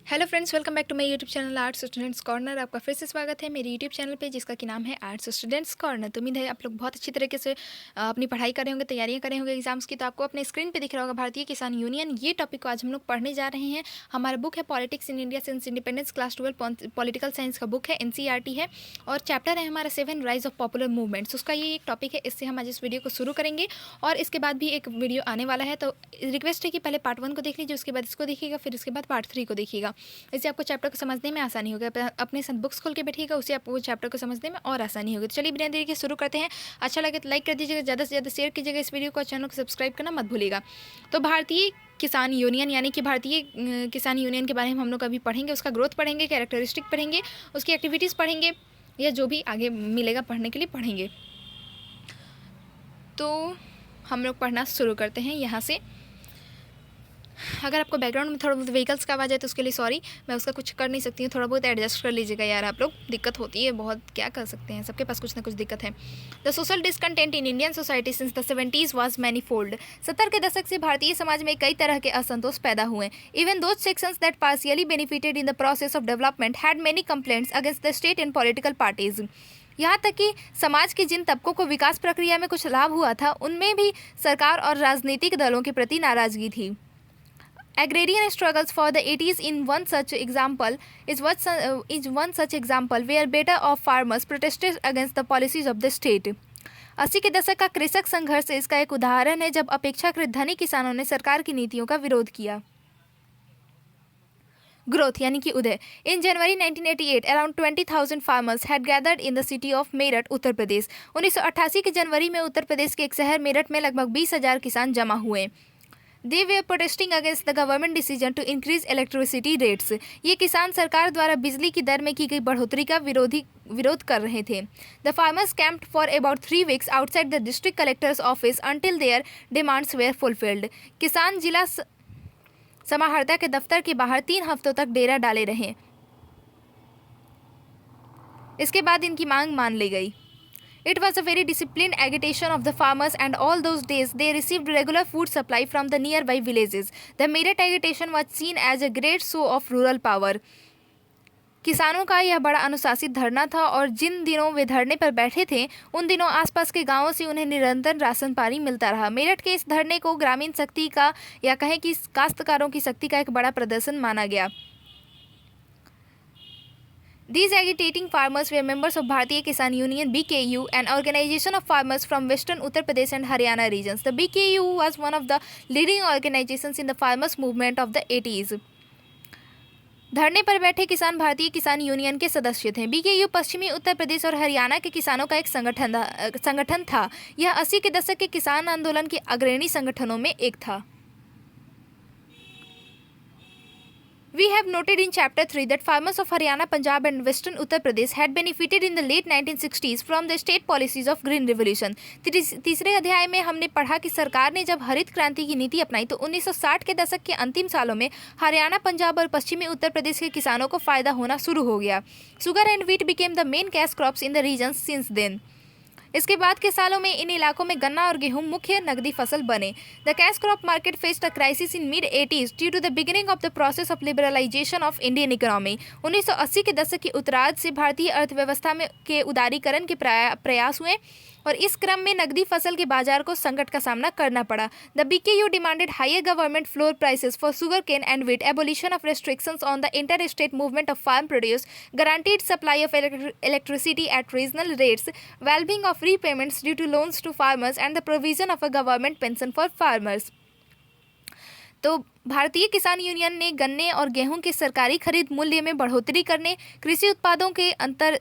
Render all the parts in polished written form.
Hello friends, welcome back to my YouTube channel arts students corner. आपका फिर से स्वागत है मेरे यूट्यूब चैनल पे, जिसका कि नाम है आर्ट्स स्टूडेंट्स कॉर्नर। तो उम्मीद है आप लोग बहुत अच्छी तरीके से अपनी पढ़ाई कर रहे होंगे, तैयारियां कर रहे होंगे एग्जाम्स की। तो आपको अपने स्क्रीन पे दिख रहा होगा भारतीय किसान यूनियन। ये टॉपिक को आज हम लोग पढ़ने जा रहे हैं। हमारा बुक है politics in India since independence, class 12 political science का बुक है, NCERT है। और चैप्टर है हमारा 7 राइज ऑफ पॉपुलर मूवमेंट्स। उसका ये एक टॉपिक है। इससे हम आज इस वीडियो को शुरू करेंगे और इसके बाद भी एक वीडियो आने वाला है। तो रिक्वेस्ट है कि पहले पार्ट 1 को देख लीजिए, उसके बाद इसको देखिएगा, फिर इसके बाद पार्ट 3 को देखिएगा। इससे आपको चैप्टर को समझने में आसानी होगी। अपने साथ बुक्स खोल के बैठिएगा, उससे आपको वो चैप्टर को समझने में और आसानी होगी। तो चलिए बिना देरी के शुरू करते हैं। अच्छा लगे तो लाइक कर दीजिएगा, ज़्यादा से ज़्यादा शेयर कीजिएगा इस वीडियो को, चैनल को सब्सक्राइब करना मत भूलिएगा। तो भारतीय किसान यूनियन यानी कि भारतीय किसान यूनियन के बारे में हम लोग अभी पढ़ेंगे। उसका ग्रोथ पढ़ेंगे, कैरेक्टरिस्टिक पढ़ेंगे, उसकी एक्टिविटीज़ पढ़ेंगे, या जो भी आगे मिलेगा पढ़ने के लिए पढ़ेंगे। तो हम लोग पढ़ना शुरू करते हैं यहाँ से। अगर आपको बैकग्राउंड में थोड़ा बहुत व्हीकल्स का आवाज़ है तो उसके लिए सॉरी, मैं उसका कुछ कर नहीं सकती हूँ। थोड़ा बहुत एडजस्ट कर लीजिएगा यार, आप लोग। दिक्कत होती है बहुत, क्या कर सकते हैं, सबके पास कुछ ना कुछ दिक्कत है। The social discontent in Indian society since the 70s was manifold. 70 के दशक से भारतीय समाज में कई तरह के असंतोष पैदा हुए। Even those sections that partially benefited in the process of development had many complaints against the state and political parties. यहाँ तक कि समाज के जिन तबकों को विकास प्रक्रिया में कुछ लाभ हुआ था, उनमें भी सरकार और राजनीतिक दलों के प्रति नाराजगी थी। Agrarian struggles for the 80s is one such example where better off farmers protested against the policies of the state. 80 के दशक का कृषक संघर्ष इसका एक उदाहरण है, जब अपेक्षाकृत धनी किसानों ने सरकार की नीतियों का विरोध किया। ग्रोथ यानी कि उदय। In January 1988 around 20,000 farmers had gathered in the city of Meerut, Uttar Pradesh. 1988 के जनवरी में उत्तर प्रदेश के एक शहर मेरठ में लगभग 20,000 किसान जमा हुए। They were protesting against the government decision to increase electricity rates. ये किसान सरकार द्वारा बिजली की दर में की गई बढ़ोतरी का विरोध कर रहे थे। The farmers camped for about 3 weeks outside the district collector's office until their demands were fulfilled. किसान जिला समाहर्ता के दफ्तर के बाहर 3 हफ्तों तक डेरा डाले रहे। इसके बाद इनकी मांग मान ली गई। It was a very disciplined agitation of the farmers, and all those days they received regular food supply from the nearby villages. The Meerut agitation was seen as a great show of rural power. किसानों का यह बड़ा अनुशासित धरना था, और जिन दिनों वे धरने पर बैठे थे उन दिनों आसपास के गांवों से उन्हें निरंतर राशन पानी मिलता रहा। मेरठ के इस धरने को ग्रामीण शक्ति का, या कहें कि काश्तकारों की शक्ति का एक बड़ा प्रदर्शन माना गया। These agitating farmers were members of Bharatiya Kisan Union (BKU), an organization of farmers from western Uttar Pradesh and Haryana regions. The BKU was one of the leading organizations in the farmers movement of the 80s. धरने पर बैठे किसान भारतीय किसान union के सदस्य थे। BKU पश्चिमी उत्तर प्रदेश और हरियाणा के किसानों का एक संगठन था। यह 80 के दशक के किसान आंदोलन के अग्रणी संगठनों में एक था। We have noted in Chapter 3 that farmers of Haryana, Punjab and Western Uttar Pradesh had benefited in the late 1960s from the state policies of Green Revolution. तीसरे अध्याय में हमने पढ़ा कि सरकार ने जब हरित क्रांति की नीति अपनाई तो 1960 के दशक के अंतिम सालों में हरियाणा, पंजाब और पश्चिमी उत्तर प्रदेश के किसानों को फायदा होना शुरू हो गया। Sugar and wheat became the main cash crops in the regions since then. इसके बाद के सालों में इन इलाकों में गन्ना और गेहूं मुख्य नकदी फसल बने। The cash crop market faced a crisis in mid 80s due to the beginning of the process of liberalisation of Indian economy. 1980 के दशक के उत्तरार्ध से भारतीय अर्थव्यवस्था में के उदारीकरण के प्रयास हुए, और इस क्रम में नकदी फसल के बाजार को संकट का सामना करना पड़ा। The BKU demanded higher government floor prices for sugar cane and wheat, abolition of restrictions on the inter state movement of farm produce, guaranteed supply of electricity at regional rates, waiving of repayments due to loans to farmers, and the provision of a government pension for farmers. तो भारतीय किसान union ने गन्ने और गेहूं के सरकारी खरीद मूल्य में बढ़ोतरी करने, कृषि उत्पादों के अंतर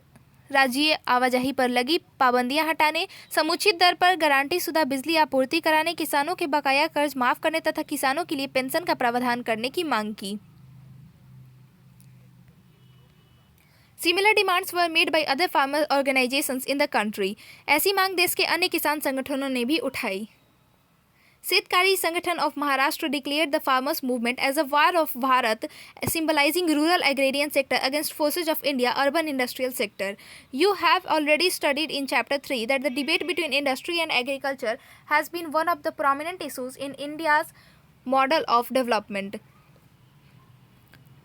राज्यीय आवाजाही पर लगी पाबंदियां हटाने, समुचित दर पर गारंटी शुदा बिजली आपूर्ति कराने, किसानों के बकाया कर्ज माफ करने तथा किसानों के लिए पेंशन का प्रावधान करने की मांग की। Similar demands were made by other farmer organizations in the country. ऐसी मांग देश के अन्य किसान संगठनों ने भी उठाई। शेतकारी संगठन of Maharashtra declared the farmers movement as a war of Bharat, symbolizing rural agrarian sector against forces of India urban industrial sector. You have already studied in Chapter 3 that the debate between industry and agriculture has been one of the prominent issues in India's model of development.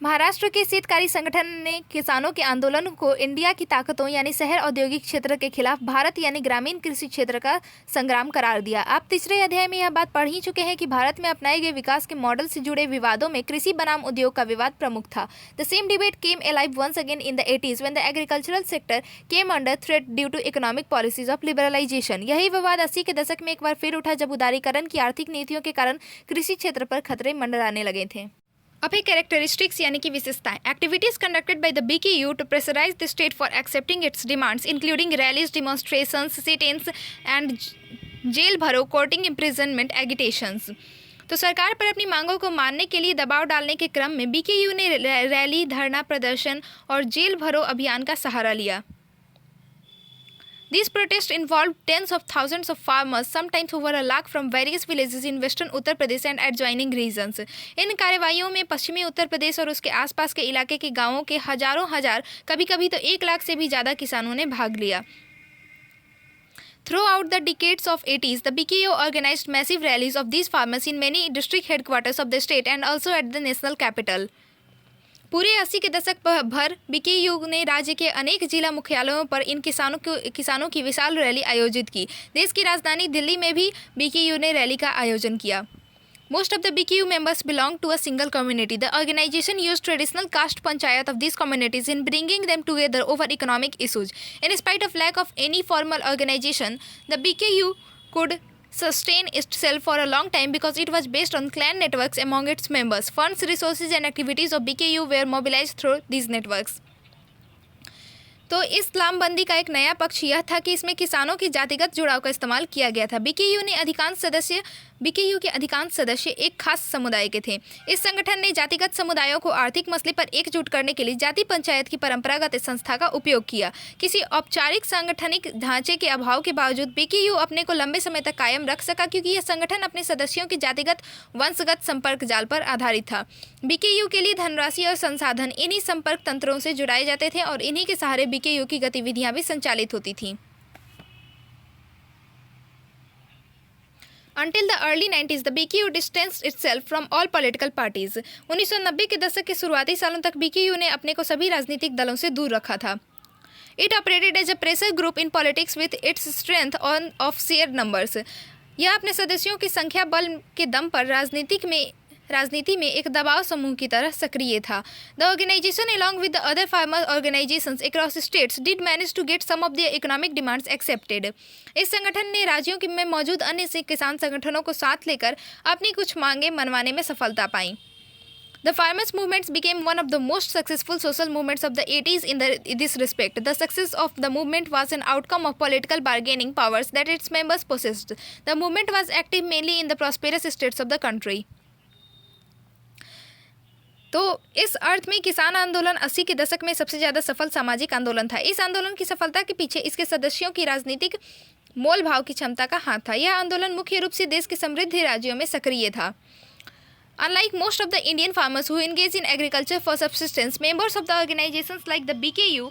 Maharashtra के शेतकारी संगठन ने किसानों के आंदोलन को India की ताकतों यानी शहर औद्योगिक क्षेत्र के खिलाफ भारत यानी ग्रामीण कृषि क्षेत्र का संग्राम करार दिया। आप तीसरे अध्याय में यह बात पढ़ ही चुके हैं कि भारत में अपनाए गए विकास के मॉडल से जुड़े विवादों में कृषि बनाम उद्योग का विवाद प्रमुख था। The same debate came alive once again in the 80s when the agricultural sector came under threat due to economic policies of liberalisation. यही विवाद 80 के दशक में एक बार फिर उठा जब उदारीकरण की आर्थिक नीतियों के कारण कृषि क्षेत्र पर खतरे मंडराने लगे थे। अब है कैरेक्टरिस्टिक्स यानी कि विशेषताएं। Activities conducted by the BKU to pressurise the state for accepting its demands including rallies, demonstrations, sit-ins and jail bharo, courting, imprisonment, agitations. तो सरकार पर अपनी मांगों को मानने के लिए दबाव डालने के क्रम में बीकेयू ने रैली, धरना प्रदर्शन और जेल भरो अभियान का सहारा लिया। These protests involved tens of thousands of farmers, sometimes over a lakh, from various villages in western Uttar Pradesh and adjoining regions. इन कार्रवाइयों में पश्चिमी उत्तर प्रदेश और उसके आसपास के इलाके के गांवों के हजारों हजार, कभी-कभी तो 1 लाख से भी ज़्यादा किसानों ने भाग लिया। Throughout the decades of 80s, the BKU organized massive rallies of these farmers in many district headquarters of the state and also at the national capital. पूरे 80 के दशक भर बीकेयू ने राज्य के अनेक जिला मुख्यालयों पर इन किसानों की विशाल रैली आयोजित की। देश की राजधानी दिल्ली में भी बीकेयू ने रैली का आयोजन किया। Most of the BKU members belong to a single community. The organization used traditional caste panchayat of these communities in bringing them together over economic issues. In spite of lack of any formal organization, the BKU could sustain itself for a long time because it was based on clan networks among its members. Funds, resources and activities of BKU were mobilized through these networks. तो इस लामबंदी का एक नया पक्ष यह था कि इसमें किसानों की जातिगत जुड़ाव का इस्तेमाल किया गया था। बीकेयू के अधिकांश सदस्य एक खास समुदाय के थे। इस संगठन ने जातिगत समुदायों को आर्थिक मसले पर एकजुट करने के लिए जाति पंचायत की परंपरागत संस्था का उपयोग किया। किसी औपचारिक सांगठनिक ढांचे के अभाव के बावजूद बीकेयू अपने को लंबे समय तक कायम रख सका क्योंकि यह संगठन अपने सदस्यों के जातिगत वंशगत संपर्क जाल पर आधारित था। बीकेयू के लिए धनराशि और संसाधन इन्हीं संपर्क तंत्रों से जुड़ाए जाते थे और इन्हीं के सहारे बीकेयू की गतिविधियां भी संचालित होती थीं। Until the early 90s, the BKU distanced itself from all political parties. 1990 के दशक के शुरुआती सालों तक बीकेयू ने अपने को सभी राजनीतिक दलों से दूर रखा था। It operated as a pressure group in politics with its strength of sheer numbers. यह अपने सदस्यों की संख्या बल के दम पर राजनीति में एक दबाव समूह की तरह सक्रिय था। The organization, along with the other farmer organizations across states, did manage to get some of their economic demands accepted. इस संगठन ने राज्यों में मौजूद अन्य से किसान संगठनों को साथ लेकर अपनी कुछ मांगें मनवाने में सफलता पाई। The farmers' movements became one of the most successful social movements of the 80s in this respect. The success of the movement was an outcome of political bargaining powers that its members possessed. The movement was active mainly in the prosperous states of the country. तो इस अर्थ में किसान आंदोलन 80 के दशक में सबसे ज़्यादा सफल सामाजिक आंदोलन था। इस आंदोलन की सफलता के पीछे इसके सदस्यों की राजनीतिक मोल भाव की क्षमता का हाथ था। यह आंदोलन मुख्य रूप से देश के समृद्ध राज्यों में सक्रिय था। Unlike most of the Indian farmers who engage in agriculture for subsistence, members of the organizations like the BKU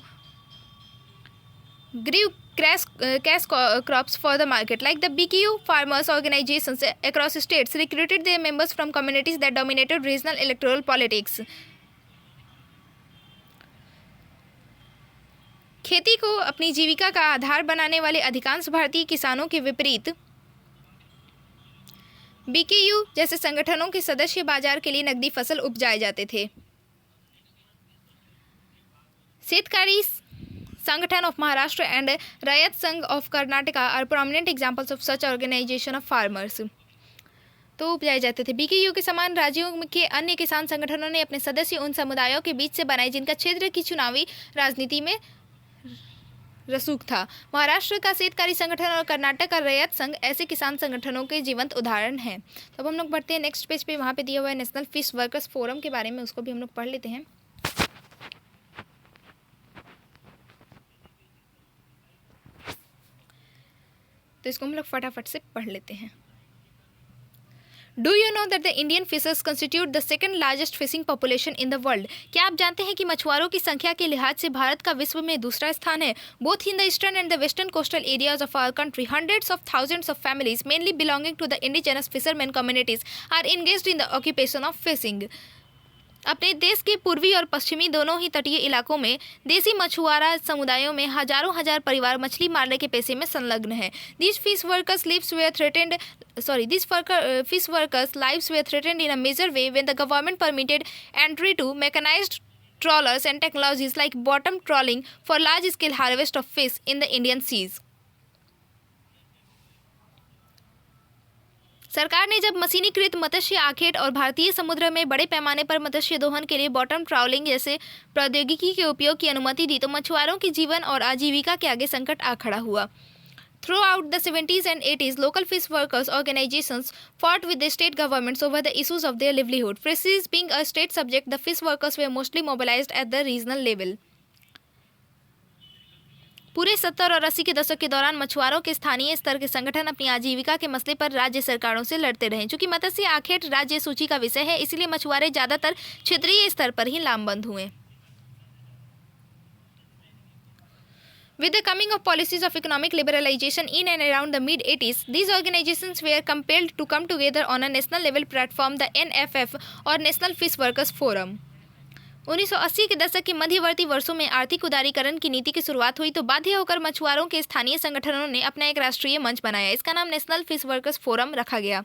grew cash crops for the market. Like the BKU, farmers organizations across states recruited their members from communities that dominated regional electoral politics. खेती को अपनी जीविका का आधार बनाने वाले अधिकांश भारतीय किसानों के विपरीत बीकेयू जैसे संगठनों के सदस्य बाजार के लिए नकदी फसल उपजाए जाते थे। शेतकारी संगठन of Maharashtra and Raitha Sangha of Karnataka are prominent examples of such organisation of farmers. तो उपजाए जाते थे। बीकेयू के समान राज्यों के अन्य किसान संगठनों ने अपने सदस्य उन समुदायों के बीच से बनाए जिनका क्षेत्र की चुनावी राजनीति में रसूख था। महाराष्ट्र का शेतकारी संगठन और कर्नाटक का रैयत संघ ऐसे किसान संगठनों के जीवंत उदाहरण हैं। तो अब हम लोग बढ़ते हैं नेक्स्ट पेज पे, वहाँ पे दिया हुआ है नेशनल फिश वर्कर्स फोरम के बारे में, उसको भी हम लोग पढ़ लेते हैं। तो इसको हम लोग फटाफट से पढ़ लेते हैं। Do you know that the Indian fishers constitute the second largest fishing population in the world? क्या आप जानते हैं कि मछुआरों की संख्या के लिहाज से भारत का विश्व में दूसरा स्थान है? Both in the eastern and the western coastal areas of our country, hundreds of thousands of families, mainly belonging to the indigenous fishermen communities, are engaged in the occupation of fishing. अपने देश के पूर्वी और पश्चिमी दोनों ही तटीय इलाकों में देसी मछुआरा समुदायों में हजारों हजार परिवार मछली मारने के पेशे में संलग्न हैं। These fish workers' lives were threatened. Fish workers' lives were threatened in a major way when the government permitted entry to mechanized trawlers and technologies like bottom trawling for large-scale harvest of fish in the Indian seas. सरकार ने जब मशीनीकृत मत्स्य आखेट और भारतीय समुद्र में बड़े पैमाने पर मत्स्य दोहन के लिए बॉटम ट्राउलिंग जैसे प्रौद्योगिकी के उपयोग की अनुमति दी तो मछुआरों के जीवन और आजीविका के आगे संकट आ खड़ा हुआ। Throughout the 70s and 80s, local fish workers organizations fought with the state governments over the issues of their livelihood. Fisheries being a state subject, the fish workers were mostly mobilized at the regional level. पूरे 70 और 80 के दशक के दौरान मछुआरों के स्थानीय स्तर के संगठन अपनी आजीविका के मसले पर राज्य सरकारों से लड़ते रहे। चूंकि मत्स्य आखेट राज्य सूची का विषय है, इसलिए मछुआरे ज्यादातर क्षेत्रीय स्तर पर ही लामबंद हुए। With the coming of policies of economic liberalization in and around the mid-80s, these organizations were compelled to come together on a national level platform, the NFF or National Fish Workers Forum. 1980 के दशक के मध्यवर्ती वर्षों में आर्थिक उदारीकरण की नीति की शुरुआत हुई तो बाध्य होकर मछुआरों के स्थानीय संगठनों ने अपना एक राष्ट्रीय मंच बनाया। इसका नाम नेशनल फिश वर्कर्स फोरम रखा गया।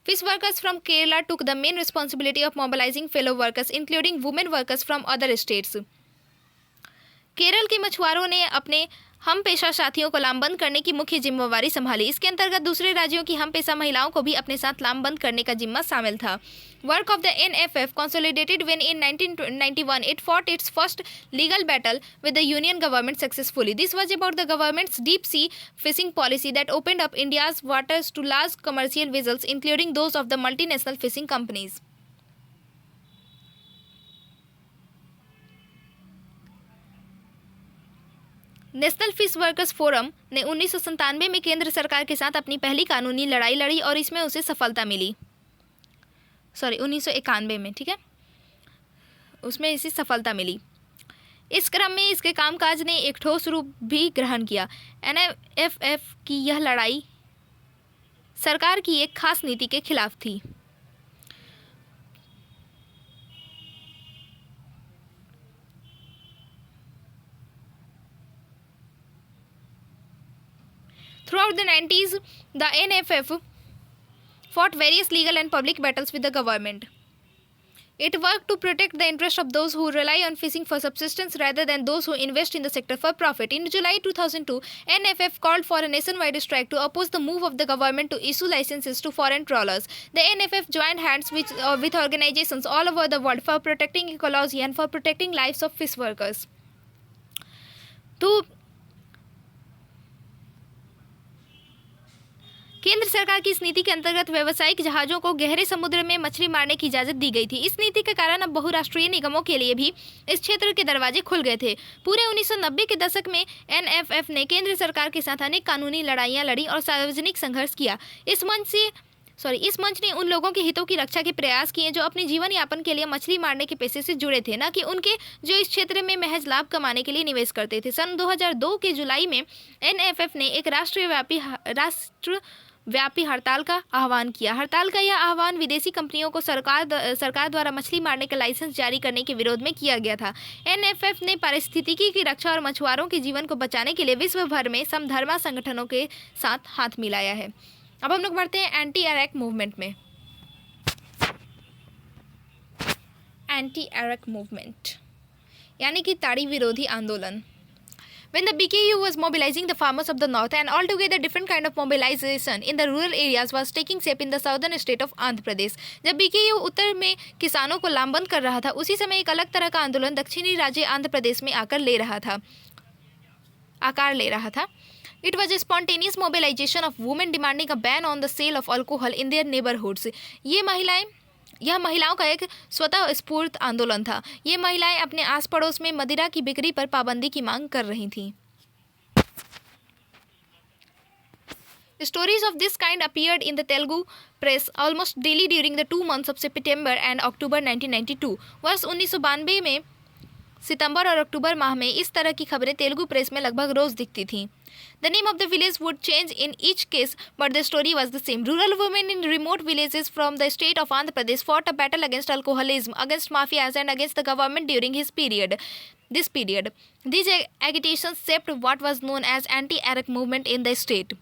Fish workers from Kerala took the main responsibility of mobilizing fellow workers, including women workers from other states. Kerala के मछुआरों ने अपने हम पेशा साथियों को लामबंद करने की मुख्य जिम्मेवारी संभाली। इसके अंतर्गत दूसरे राज्यों की हम पेशा महिलाओं को भी अपने साथ लामबंद करने का जिम्मा शामिल था। Work of the NFF consolidated when in 1991 it fought its first legal battle with the Union government successfully. This was about the government's deep sea fishing policy that opened up India's waters to large commercial vessels, including those of the multinational fishing companies. National fish workers forum ने 1997 में केंद्र सरकार के साथ अपनी पहली कानूनी लड़ाई लड़ी और इसमें उसे सफलता मिली। 1991 में, ठीक है, उसमें इसे सफलता मिली। इस क्रम में इसके कामकाज ने एक ठोस रूप भी ग्रहण किया। NFF की यह लड़ाई सरकार की एक खास नीति के खिलाफ थी। Throughout the 90s, the NFF fought various legal and public battles with the government. It worked to protect the interests of those who rely on fishing for subsistence rather than those who invest in the sector for profit. In July 2002, NFF called for a nationwide strike to oppose the move of the government to issue licenses to foreign trawlers. The NFF joined hands with organizations all over the world for protecting ecology and for protecting lives of fish workers. तो केंद्र सरकार की इस नीति के अंतर्गत व्यावसायिक जहाजों को गहरे समुद्र में मछली मारने की इजाज़त दी गई थी। इस नीति के कारण अब बहुराष्ट्रीय निगमों के लिए भी इस क्षेत्र के दरवाजे खुल गए थे। पूरे 1990 के दशक में NFF ने केंद्र सरकार के साथ अनेक कानूनी लड़ाइयाँ लड़ी और सार्वजनिक संघर्ष किया। इस मंच ने उन लोगों के हितों की रक्षा के प्रयास किए जो अपने जीवन यापन के लिए मछली मारने के पेशे से जुड़े थे, न कि उनके जो इस क्षेत्र में महज लाभ कमाने के लिए निवेश करते थे। सन 2002 के जुलाई में NFF ने एक राष्ट्रव्यापी हड़ताल का आह्वान किया। हड़ताल का यह आह्वान विदेशी कंपनियों को सरकार द्वारा मछली मारने का लाइसेंस जारी करने के विरोध में किया गया था। NFF ने पारिस्थितिकी की रक्षा और मछुआरों के जीवन को बचाने के लिए विश्व भर में समधर्मा संगठनों के साथ हाथ मिलाया है। अब हम लोग बढ़ते हैं एंटी अरैक मूवमेंट में। एंटी अरैक मूवमेंट यानी कि ताड़ी विरोधी आंदोलन। When the BKU was mobilizing the farmers of the north, and altogether different kind of mobilization in the rural areas was taking shape in the southern state of Andhra Pradesh. जब BKU उत्तर में किसानों को लामबंद कर रहा था, उसी समय एक अलग तरह का आंदोलन दक्षिणी राज्य आंध्र प्रदेश में आकार ले रहा था। It was a spontaneous mobilization of women demanding a ban on the sale of alcohol in their neighborhoods. यह महिलाओं का एक स्वतः स्फूर्त आंदोलन था। ये महिलाएं अपने आस पड़ोस में मदिरा की बिक्री पर पाबंदी की मांग कर रही थीं। Stories of this kind appeared in the Telugu press almost daily during the 2 months of September and October 1992. वर्ष 1992 में सितंबर और अक्टूबर माह में इस तरह की खबरें तेलुगु प्रेस में लगभग रोज दिखती थीं। The name of the village would change in each case, but the story was the same. Rural women in remote villages from the state of Andhra Pradesh fought a battle against alcoholism, against mafias, and against the government during this period. These agitations shaped what was known as anti-Arak movement in the state.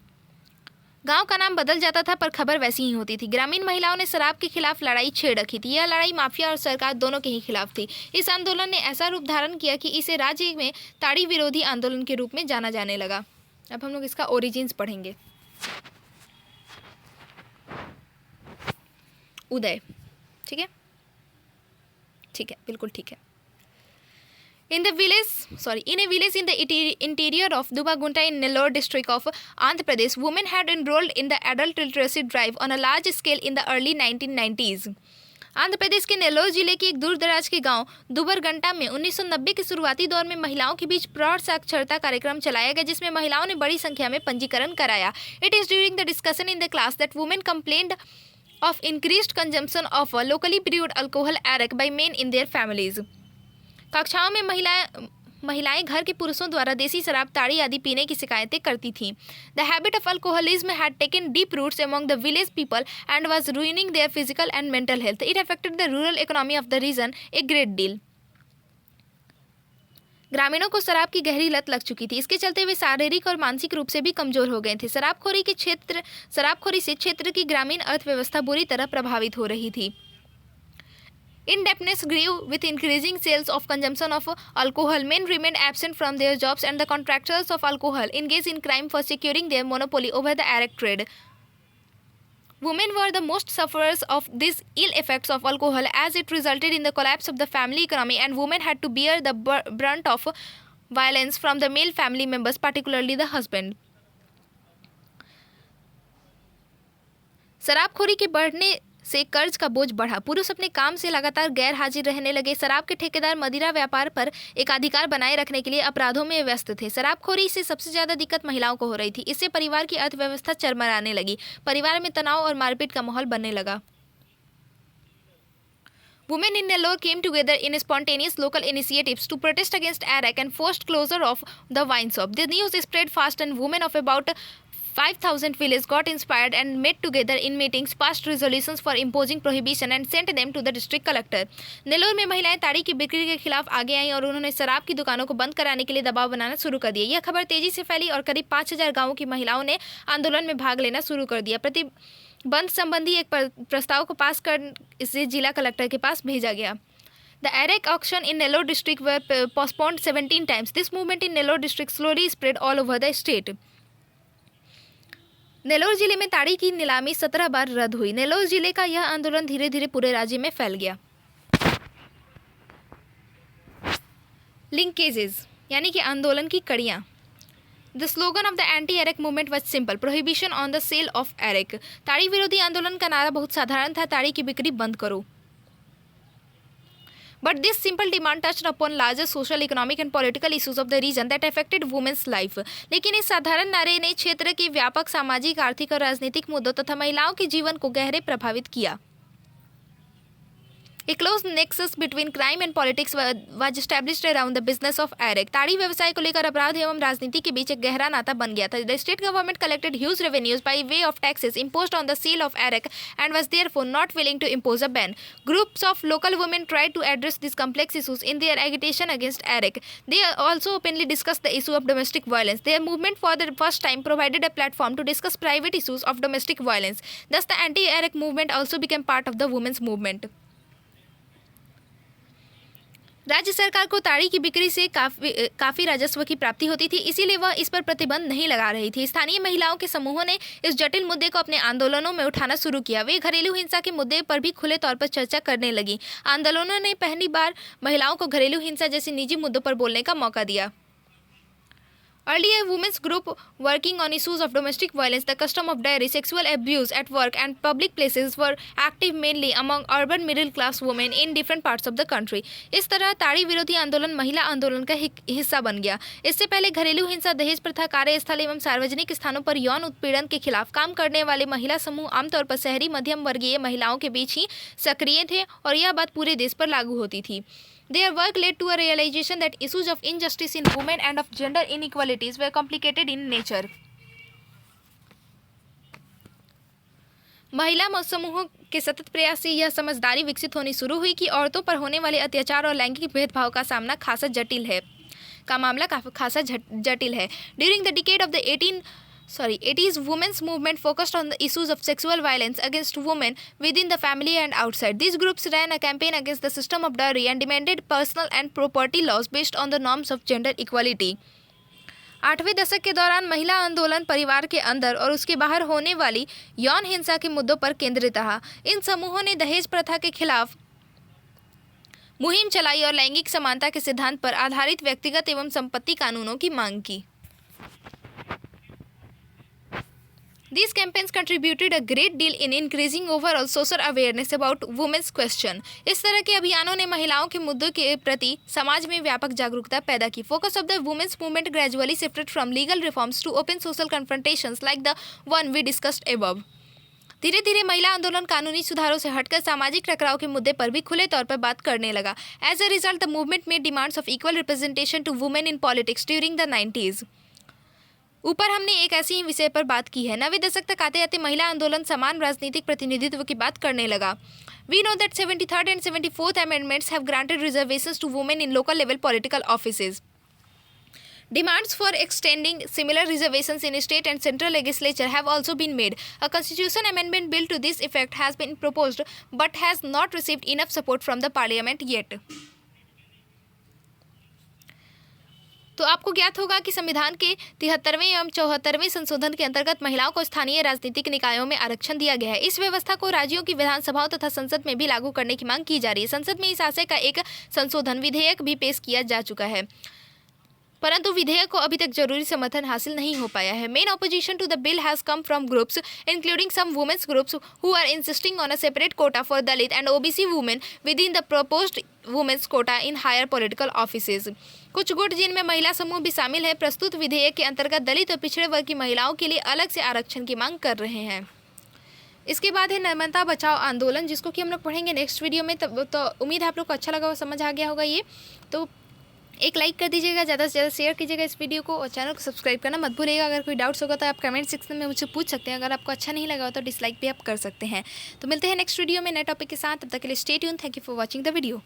गांव का नाम बदल जाता था पर खबर वैसी ही होती थी। ग्रामीण महिलाओं ने शराब के खिलाफ लड़ाई छेड़ रखी थी। यह लड़ाई माफिया और सरकार दोनों के ही खिलाफ थी। इस आंदोलन ने ऐसा रूप धारण किया कि इसे राज्य में ताड़ी विरोधी आंदोलन के रूप में जाना जाने लगा। अब हम लोग इसका ओरिजिन्स पढ़ेंगे। उदय, ठीक है, बिल्कुल ठीक है। In a village in the interior of Dubagunta in Nellore district of Andhra Pradesh, women had enrolled in the adult literacy drive on a large scale in the early 1990s. Andhra Pradesh के नेल्लोर जिले के एक दूर दराज के गांव दुबरगंटा में 1990 के शुरुआती दौर में महिलाओं के बीच प्रौढ़ साक्षरता कार्यक्रम चलाया गया, जिसमें महिलाओं ने बड़ी संख्या में पंजीकरण कराया। It is during the discussion in the class that women complained of increased consumption of locally brewed alcohol arak by men in their families. कक्षाओं में महिलाएं घर के पुरुषों द्वारा देसी शराब, ताड़ी आदि पीने की शिकायतें करती थीं। The habit of alcoholism had taken deep roots among the village people and was ruining their physical and mental health. It affected the rural economy of the region a great deal. ग्रामीणों को शराब की गहरी लत लग चुकी थी। इसके चलते वे शारीरिक और मानसिक रूप से भी कमजोर हो गए थे। शराबखोरी से क्षेत्र की ग्रामीण अर्थव्यवस्था बुरी तरह प्रभावित हो रही थी। Indebtedness grew with increasing sales of consumption of alcohol. Men remained absent from their jobs and the contractors of alcohol engaged in crime for securing their monopoly over the arak trade. Women were the most sufferers of these ill effects of alcohol as it resulted in the collapse of the family economy, and women had to bear the brunt of violence from the male family members, particularly the husband. शराबखोरी के बढ़ने से कर्ज का बोझ बढ़ा। पुरुष अपने काम से लगातार गैर हाजिर रहने लगे। शराब के ठेकेदार मदिरा व्यापार पर एकाधिकार बनाए रखने के लिए अपराधों में व्यस्त थे। शराबखोरी से सबसे ज्यादा दिक्कत महिलाओं को हो रही थी। इससे परिवार की अर्थव्यवस्था चरमराने लगी। परिवार में तनाव और मारपीट का माहौल बनने लगा। Women in Nellore came together in spontaneous local initiatives to protest against arak and forced closure of the wine shop. The news spread fast and women of about 5,000 villages got inspired and met together in meetings, passed resolutions for imposing prohibition and sent them to the district collector. Nellore में महिलाएं ताड़ी की बिक्री के खिलाफ आगे आईं और उन्होंने शराब की दुकानों को बंद कराने के लिए दबाव बनाना शुरू कर दिया। यह खबर तेजी से फैली और करीब 5,000 गांवों की महिलाओं ने आंदोलन में भाग लेना शुरू कर दिया। प्रतिबंध संबंधी एक प्रस्ताव को पास कर इसे जिला कलेक्टर के पास भेजा गया। The arak auction in Nellore district were postponed 17 times. This movement in Nellore district slowly spread all over the state. Nellore जिले में ताड़ी की नीलामी 17 बार रद्द हुई। नेल्लोर जिले का यह आंदोलन धीरे धीरे पूरे राज्य में फैल गया। लिंकेजेस यानी कि आंदोलन की कड़ियां। The slogan of the anti arrack movement was simple, prohibition on the sale of arrack. ताड़ी विरोधी आंदोलन का नारा बहुत साधारण था, ताड़ी की बिक्री बंद करो। But this simple demand touched upon larger social, economic and political issues of the region that affected women's life. लेकिन इस साधारण नारे ने क्षेत्र के व्यापक सामाजिक, आर्थिक और राजनीतिक मुद्दों तथा महिलाओं के जीवन को गहरे प्रभावित किया। A close nexus between crime and politics was established around the business of arak. ताड़ी व्यवसाय को लेकर अपराध एवं राजनीति के बीच एक गहरा नाता बन गया था। The state government collected huge revenues by way of taxes imposed on the sale of arak and was therefore not willing to impose a ban. Groups of local women tried to address these complex issues in their agitation against arak. They also openly discussed the issue of domestic violence. Their movement for the first time provided a platform to discuss private issues of domestic violence. Thus, the anti-arak movement also became part of the women's movement. राज्य सरकार को ताड़ी की बिक्री से काफी राजस्व की प्राप्ति होती थी, इसीलिए वह इस पर प्रतिबंध नहीं लगा रही थी। स्थानीय महिलाओं के समूहों ने इस जटिल मुद्दे को अपने आंदोलनों में उठाना शुरू किया। वे घरेलू हिंसा के मुद्दे पर भी खुले तौर पर चर्चा करने लगी। आंदोलनों ने पहली बार महिलाओं को घरेलू हिंसा जैसे निजी मुद्दों पर बोलने का मौका दिया। Earlier, women's group working on issues of domestic violence, the custom of dowry, sexual abuse at work and public places were active mainly among urban middle-class women in different parts of the country. इस तरह ताड़ी विरोधी आंदोलन महिला आंदोलन का हिस्सा बन गया। इससे पहले घरेलू हिंसा, दहेज प्रथा, कार्यस्थल एवं सार्वजनिक स्थानों पर यौन उत्पीड़न के खिलाफ काम करने वाले महिला समूह आमतौर पर शहरी मध्यम वर्गीय महिलाओं के बीच ही सक्रिय थे और यह बात पूरे देश पर लागू होती थी। Their work led to a realization that issues of injustice in women and of gender inequalities were complicated in nature. महिला समूहों के सतत प्रयास से यह समझदारी विकसित होनी शुरू हुई कि औरतों पर होने वाले अत्याचार और लैंगिक भेदभाव का मामला खासा जटिल है. During the decade of the 80s, women's movement focused on the issues of sexual violence against women within the family and outside. These groups ran a campaign against the system of dowry and demanded personal and property laws based on the norms of gender equality. 8वें दशक के दौरान महिला आंदोलन परिवार के अंदर और उसके बाहर होने वाली यौन हिंसा के मुद्दों पर केंद्रित रहा. इन समूहों ने दहेज प्रथा के खिलाफ मुहिम चलाई और लैंगिक समानता के सिद्धांत पर आधारित व्यक्तिगत एवं संपत्ति कानूनों की मांग की. These campaigns contributed a great deal in increasing overall social awareness about women's question. इस तरह के अभियानों ने महिलाओं के मुद्दों के प्रति समाज में व्यापक जागरूकता पैदा की. Focus of the women's movement gradually shifted from legal reforms to open social confrontations like the one we discussed above. धीरे धीरे महिला आंदोलन कानूनी सुधारों से हटकर सामाजिक टकराव के मुद्दे पर भी खुले तौर पर बात करने लगा. As a result, the movement made demands of equal representation to women in politics during the 90s. ऊपर हमने एक ऐसी ही विषय पर बात की है. 90 दशक तक आते आते महिला आंदोलन समान राजनीतिक प्रतिनिधित्व की बात करने लगा. We know that 73rd and 74th amendments have granted reservations to women in local level political offices. Demands for extending similar reservations in state and central legislature have also been made. A constitution amendment bill to this effect has been proposed but has not received enough support from the parliament yet. तो आपको ज्ञात होगा कि संविधान के 73वें एवं 74वें संशोधन के अंतर्गत महिलाओं को स्थानीय राजनीतिक निकायों में आरक्षण दिया गया है. इस व्यवस्था को राज्यों की विधानसभाओं तथा संसद में भी लागू करने की मांग की जा रही है. संसद में इस आशय का एक संशोधन विधेयक भी पेश किया जा चुका है, परंतु विधेयक को अभी तक जरूरी समर्थन हासिल नहीं हो पाया है. Main opposition to the bill has come from groups including some women's groups who are insisting on a separate quota for Dalit and OBC women within the proposed women's quota in higher political offices. कुछ गुट जिनमें महिला समूह भी शामिल है प्रस्तुत विधेयक के अंतर्गत दलित और पिछड़े वर्ग की महिलाओं के लिए अलग से आरक्षण की मांग कर रहे हैं. इसके बाद है नर्मदा बचाओ आंदोलन, जिसको कि हम लोग पढ़ेंगे नेक्स्ट वीडियो में. तो उम्मीद है आप लोग को अच्छा लगा और समझ आ गया होगा. ये तो एक लाइक कर दीजिएगा, ज़्यादा से ज़्यादा शेयर कीजिएगा इस वीडियो को और चैनल को सब्सक्राइब करना मत भूलिएगा. अगर कोई डाउट्स होगा तो आप कमेंट सेक्शन में मुझसे पूछ सकते हैं. अगर आपको अच्छा नहीं लगा हो तो डिसलाइक भी आप कर सकते हैं. तो मिलते हैं नेक्स्ट वीडियो में नए टॉपिक के साथ. तब तक के लिए stay tune. Thank you for watching the video.